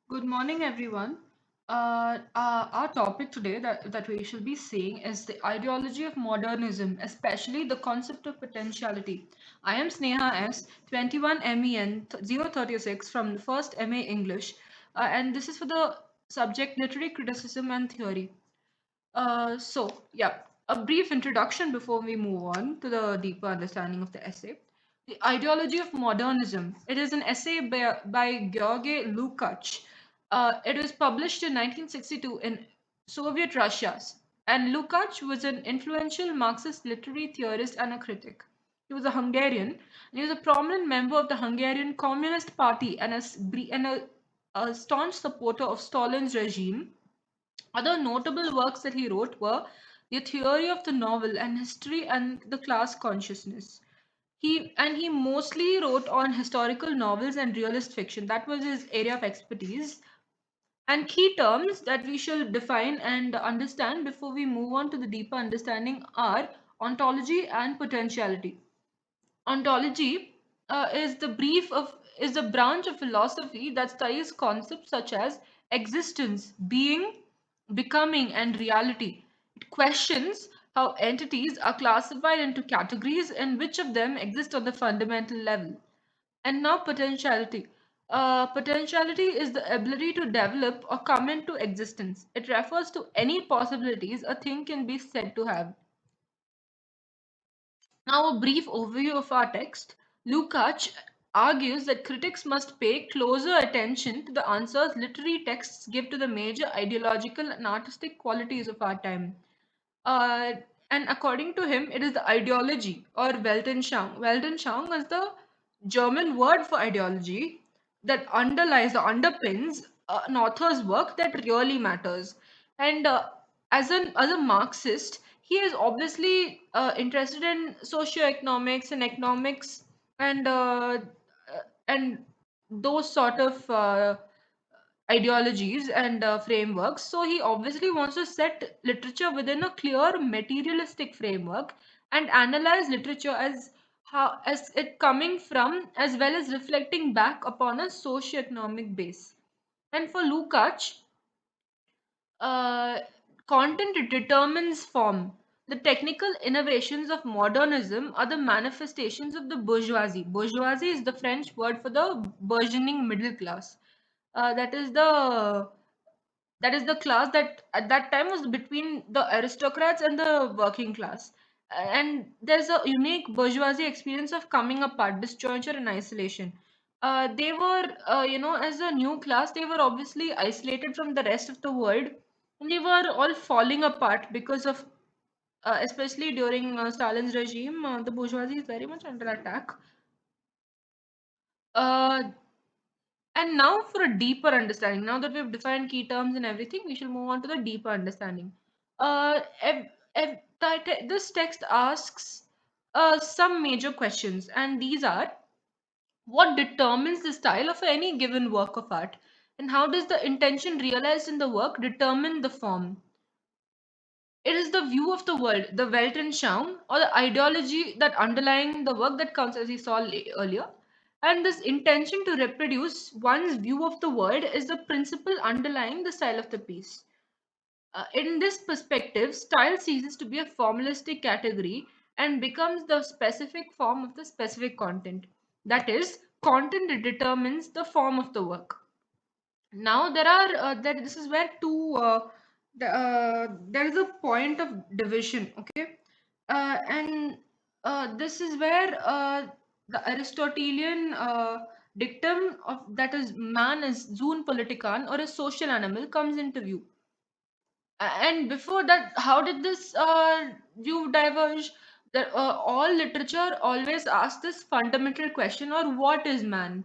Good morning, everyone. Our topic today that we shall be seeing is the ideology of modernism, especially the concept of potentiality. I am Sneha S, 21 MEN 036 from the first MA English, and this is for the subject literary criticism and theory. Yeah, a brief introduction before we move on to the deeper understanding of the essay. The ideology of modernism. It is an essay by Georgy Lukacs. It was published in 1962 in Soviet Russia, and Lukacs was an influential Marxist literary theorist and a critic. He was a Hungarian, and he was a prominent member of the Hungarian Communist Party and a staunch supporter of Stalin's regime. Other notable works that he wrote were The Theory of the Novel and History and the Class Consciousness. He mostly wrote on historical novels and realist fiction. That was his area of expertise. And key terms that we shall define and understand before we move on to the deeper understanding are ontology and potentiality. Ontology is the branch of philosophy that studies concepts such as existence, being, becoming, and reality. It questions how entities are classified into categories and which of them exist on the fundamental level. And now potentiality. Potentiality is the ability to develop or come into existence. It refers to any possibilities a thing can be said to have. Now, a brief overview of our text. Lukács argues that critics must pay closer attention to the answers literary texts give to the major ideological and artistic qualities of our time. Uh, and according to him, it is the ideology or Weltanschauung. Weltanschauung is the German word for ideology that underlies or underpins an author's work that really matters. And as a Marxist, he is obviously interested in socioeconomics and economics and and those sort of ideologies and frameworks. So he obviously wants to set literature within a clear materialistic framework and analyze literature as it coming from as well as reflecting back upon a socio-economic base. And for Lukács, uh, content determines form. The technical innovations of modernism are the manifestations of the bourgeoisie. Bourgeoisie is the French word for the burgeoning middle class. That is the class that at that time was between the aristocrats and the working class. And there's a unique bourgeoisie experience of coming apart, disjointure, and isolation. They were, as a new class, they were obviously isolated from the rest of the world, and they were all falling apart because of, especially during Stalin's regime, the bourgeoisie is very much under attack. Uh, And now for a deeper understanding, now that we've defined key terms and everything, we shall move on to the deeper understanding. This text asks some major questions, and these are: what determines the style of any given work of art? And how does the intention realized in the work determine the form? It is the view of the world, the Weltanschauung, or the ideology that underlying the work that comes as we saw earlier. And this intention to reproduce one's view of the world is the principle underlying the style of the piece. In this perspective, style ceases to be a formalistic category and becomes the specific form of the specific content. That is, content determines the form of the work. Now there are that this is where there is a point of division, okay, and this is where the Aristotelian dictum of that is man is zoon politican or a social animal comes into view. And before that, how did this view diverge? That all literature always asks this fundamental question, or what is man?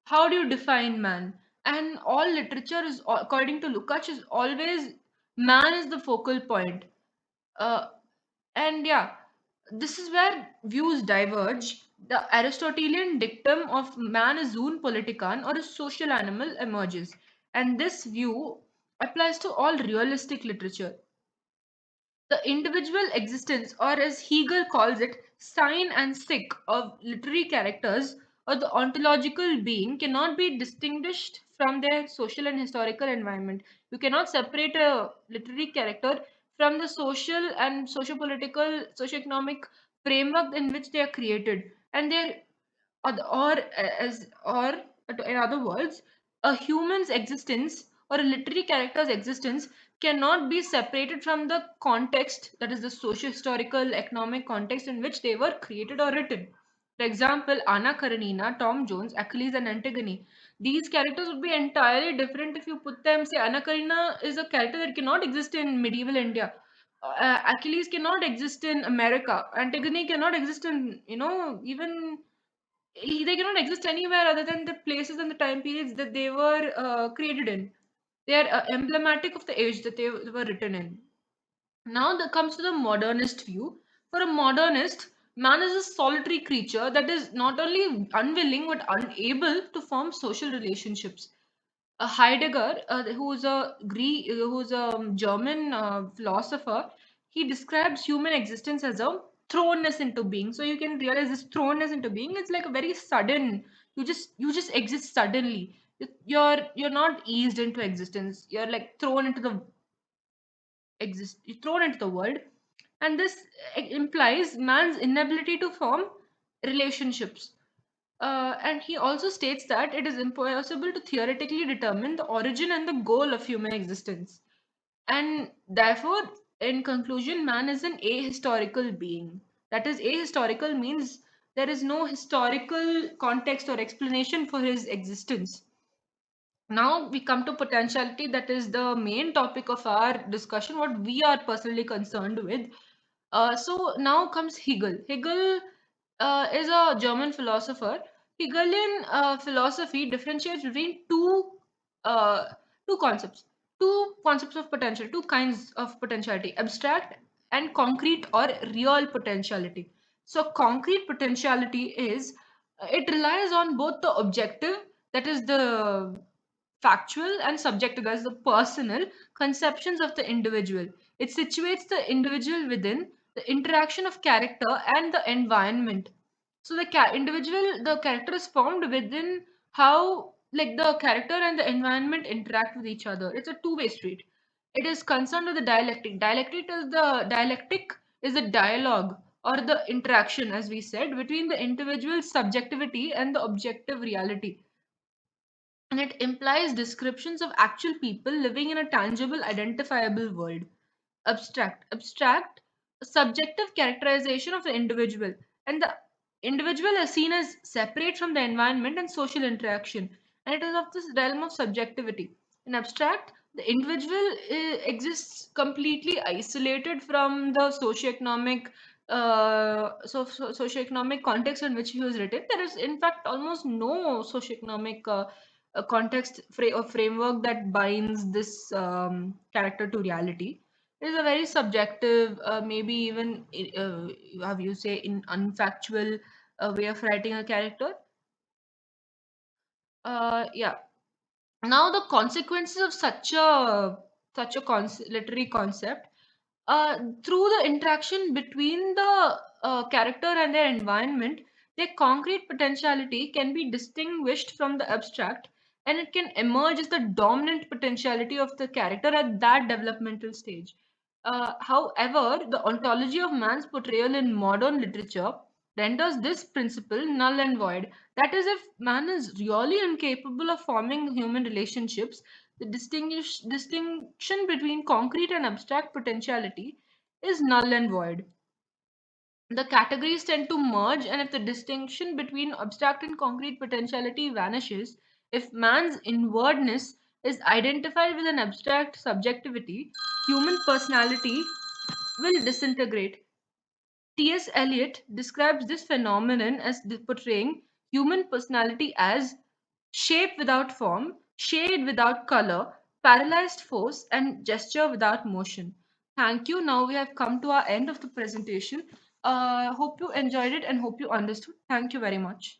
How do you define man? And all literature is, according to Lukács, is always man is the focal point. Uh, and yeah, this is where views diverge. The Aristotelian dictum of man is zoon politican or a social animal emerges. And this view applies to all realistic literature. The individual existence, or as Hegel calls it, sign and sick of literary characters or the ontological being cannot be distinguished from their social and historical environment. You cannot separate a literary character from the social and socio-political, socio-economic framework in which they are created, and they're or in other words, a human's existence or a literary character's existence cannot be separated from the context, that is the socio-historical economic context in which they were created or written. For example, Anna Karenina, Tom Jones, Achilles, and Antigone. These characters would be entirely different if you put them. Say, Anna Karenina is a character that cannot exist in medieval India. Achilles cannot exist in America. Antigone cannot exist in, even they cannot exist anywhere other than the places and the time periods that they were created in. They are emblematic of the age that they were written in. Now that comes to the modernist view. For a modernist, man is a solitary creature that is not only unwilling but unable to form social relationships. Heidegger, who's a German philosopher, he describes human existence as a thrownness into being. So you can realize this thrownness into being. It's like a very sudden. You just exist suddenly. You're not eased into existence. You're like thrown into the world, and this implies man's inability to form relationships. And he also states that it is impossible to theoretically determine the origin and the goal of human existence. And therefore, in conclusion, man is an ahistorical being. That is, ahistorical means there is no historical context or explanation for his existence. Now we come to potentiality, that is the main topic of our discussion, what we are personally concerned with. So now comes Hegel. Hegel is a German philosopher. Hegelian philosophy differentiates between uh, two concepts, two concepts of potential, two kinds of potentiality: abstract and concrete or real potentiality. So concrete potentiality is it relies on both the objective, that is the factual, and subjective, as the personal conceptions of the individual. It situates the individual within the interaction of character and the environment. So the the character is formed within how like the character and the environment interact with each other. It's a two-way street. It is concerned with the dialectic. Dialectic is the dialogue or the interaction, as we said, between the individual's subjectivity and the objective reality, and it implies descriptions of actual people living in a tangible, identifiable world. Abstract, a subjective characterization of the individual, and the individual is seen as separate from the environment and social interaction, and it is of this realm of subjectivity. In abstract, the individual exists completely isolated from the socioeconomic socioeconomic context in which he was written. There is in fact almost no socioeconomic context or framework that binds this character to reality. It is a very subjective, maybe even have you say in unfactual way of writing a character. Yeah. Now the consequences of such a literary concept, through the interaction between the character and their environment, their concrete potentiality can be distinguished from the abstract, and it can emerge as the dominant potentiality of the character at that developmental stage. However, the ontology of man's portrayal in modern literature renders this principle null and void. That is, if man is really incapable of forming human relationships, the distinction between concrete and abstract potentiality is null and void. The categories tend to merge, and if the distinction between abstract and concrete potentiality vanishes, if man's inwardness is identified with an abstract subjectivity, human personality will disintegrate. T.S. Eliot describes this phenomenon as portraying human personality as shape without form, shade without color, paralyzed force, and gesture without motion. Thank you. Now we have come to our end of the presentation. Hope you enjoyed it and hope you understood. Thank you very much.